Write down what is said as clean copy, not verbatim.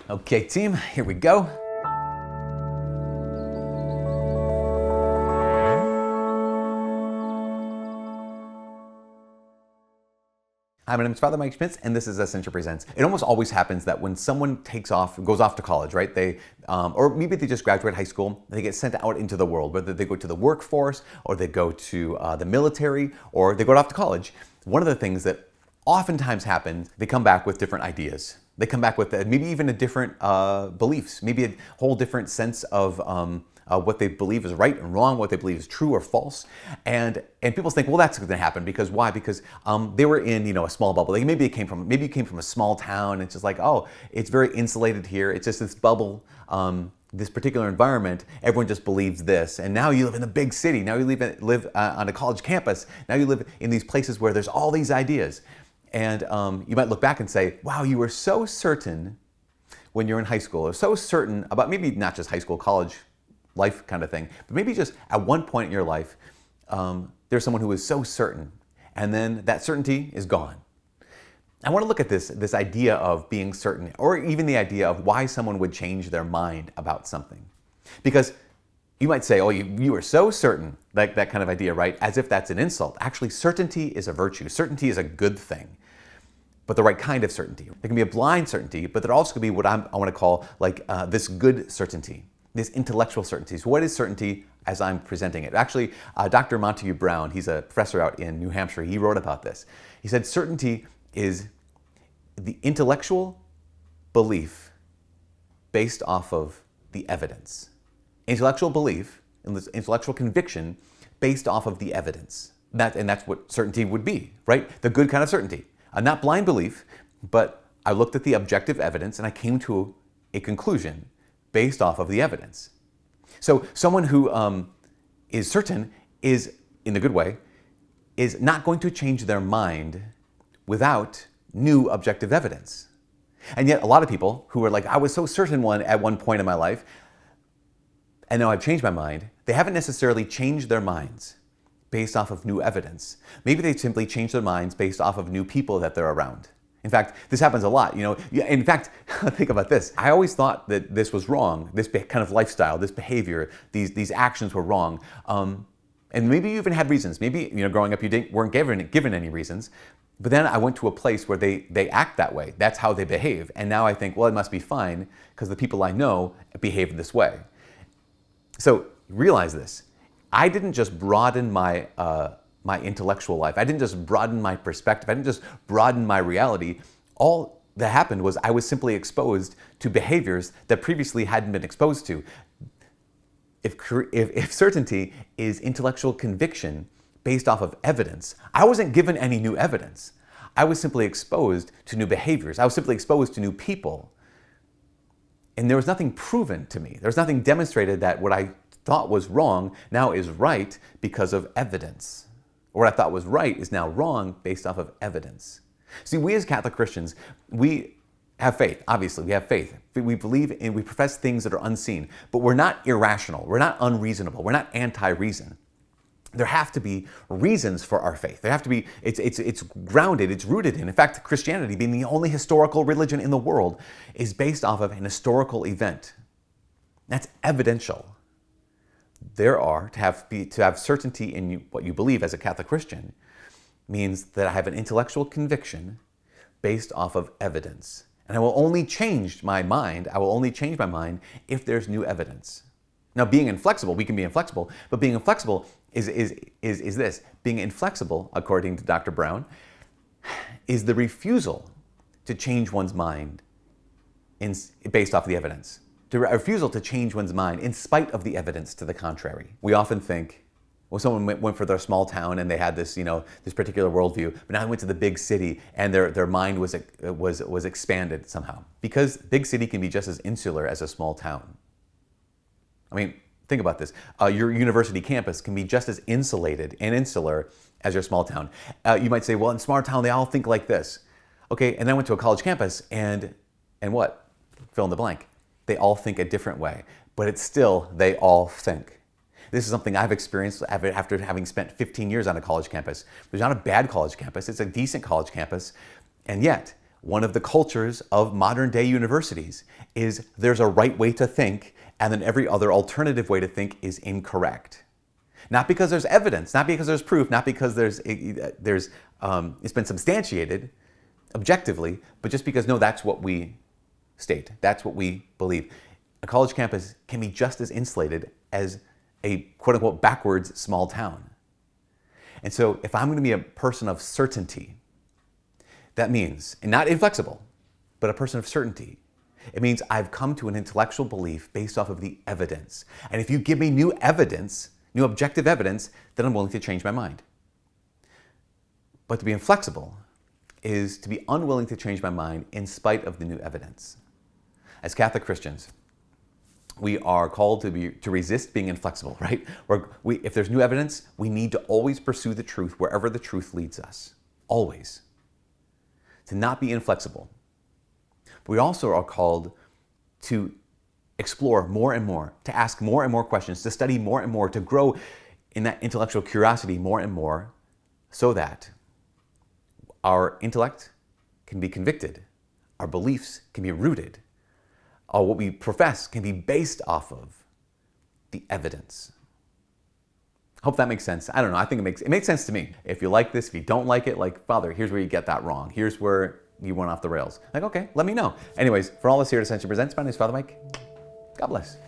Okay, team, here we go. Hi, my name is Father Mike Schmitz, and this is Ascension Presents. It almost always happens that when someone goes off to college, right? Or maybe they just graduate high school, they get sent out into the world, whether they go to the workforce, or they go to the military, or they go off to college. One of the things that oftentimes happens, they come back with different ideas. They come back with maybe even a different beliefs, maybe a whole different sense of what they believe is right and wrong, what they believe is true or false. And people think, well, that's going to happen because why? Because they were in a small bubble. Maybe you came from a small town. And it's just like, oh, it's very insulated here. It's just this bubble, this particular environment. Everyone just believes this. And now you live in a big city. Now you live on a college campus. Now you live in these places where there's all these ideas. And you might look back and say, wow, you were so certain when you're in high school, or so certain about maybe not just high school, college life kind of thing, but maybe just at one point in your life, there's someone who is so certain, and then that certainty is gone. I want to look at this idea of being certain, or even the idea of why someone would change their mind about something. Because you might say, oh, you are so certain, like that kind of idea, right? As if that's an insult. Actually, certainty is a virtue. Certainty is a good thing, but the right kind of certainty. There can be a blind certainty, but there also could be what I want to call like this good certainty, this intellectual certainty. So what is certainty as I'm presenting it? Actually, Dr. Montague Brown, he's a professor out in New Hampshire, he wrote about this. He said certainty is the intellectual belief based off of the evidence. Intellectual belief, intellectual conviction based off of the evidence. And that's what certainty would be, right? The good kind of certainty. Not blind belief, but I looked at the objective evidence and I came to a conclusion based off of the evidence. So someone who is certain is, in the good way, is not going to change their mind without new objective evidence. And yet a lot of people who are like, I was so certain at one point in my life, and now I've changed my mind, they haven't necessarily changed their minds based off of new evidence. Maybe they simply changed their minds based off of new people that they're around. In fact, this happens a lot. In fact, think about this. I always thought that this was wrong. This kind of lifestyle, this behavior, these actions were wrong. And maybe you even had reasons. Maybe growing up you weren't given any reasons. But then I went to a place where they act that way. That's how they behave. And now I think, well, it must be fine because the people I know behave this way. So realize this. I didn't just broaden my intellectual life. I didn't just broaden my perspective. I didn't just broaden my reality. All that happened was I was simply exposed to behaviors that previously hadn't been exposed to. If certainty is intellectual conviction based off of evidence, I wasn't given any new evidence. I was simply exposed to new behaviors. I was simply exposed to new people. And there was nothing proven to me. There was nothing demonstrated that what I thought was wrong now is right because of evidence. Or what I thought was right is now wrong based off of evidence. See, we as Catholic Christians, we have faith. Obviously, we have faith. We believe in, we profess things that are unseen, but we're not irrational. We're not unreasonable. We're not anti-reason. There have to be reasons for our faith. There have to be, it's grounded, it's rooted in fact, Christianity being the only historical religion in the world is based off of an historical event. That's evidential. To have certainty in what you believe as a Catholic Christian means that I have an intellectual conviction based off of evidence. And I will only change my mind if there's new evidence. Now, being inflexible, we can be inflexible, but being inflexible is this. Being inflexible, according to Dr. Brown, is the refusal to change one's mind based off the evidence. The refusal to change one's mind in spite of the evidence to the contrary. We often think, well, someone went for their small town and they had this, this particular worldview, but now they went to the big city and their mind was expanded somehow. Because big city can be just as insular as a small town. I mean, think about this. Your university campus can be just as insulated and insular as your small town. You might say, well, in small town, they all think like this. Okay, and then I went to a college campus and what? Fill in the blank. They all think a different way, but it's still, they all think. This is something I've experienced after having spent 15 years on a college campus. It's not a bad college campus, it's a decent college campus, and yet one of the cultures of modern day universities is there's a right way to think, and then every other alternative way to think is incorrect. Not because there's evidence, not because there's proof, not because it's been substantiated objectively, but just because, no, that's what we state. That's what we believe. A college campus can be just as insulated as a quote-unquote backwards small town. And so if I'm going to be a person of certainty, that means, and not inflexible, but a person of certainty, it means I've come to an intellectual belief based off of the evidence. And if you give me new evidence, new objective evidence, then I'm willing to change my mind. But to be inflexible is to be unwilling to change my mind in spite of the new evidence. As Catholic Christians, we are called to resist being inflexible, right? If there's new evidence, we need to always pursue the truth wherever the truth leads us. Always. To not be inflexible. We also are called to explore more and more, to ask more and more questions, to study more and more, to grow in that intellectual curiosity more and more, so that our intellect can be convicted, our beliefs can be rooted, what we profess can be based off of the evidence. Hope that makes sense. I don't know. I think it makes sense to me. If you like this, if you don't like it, like, Father, here's where you get that wrong. Here's where you went off the rails. Like, okay, let me know. Anyways, for all of us here at Ascension Presents, my name is Father Mike. God bless.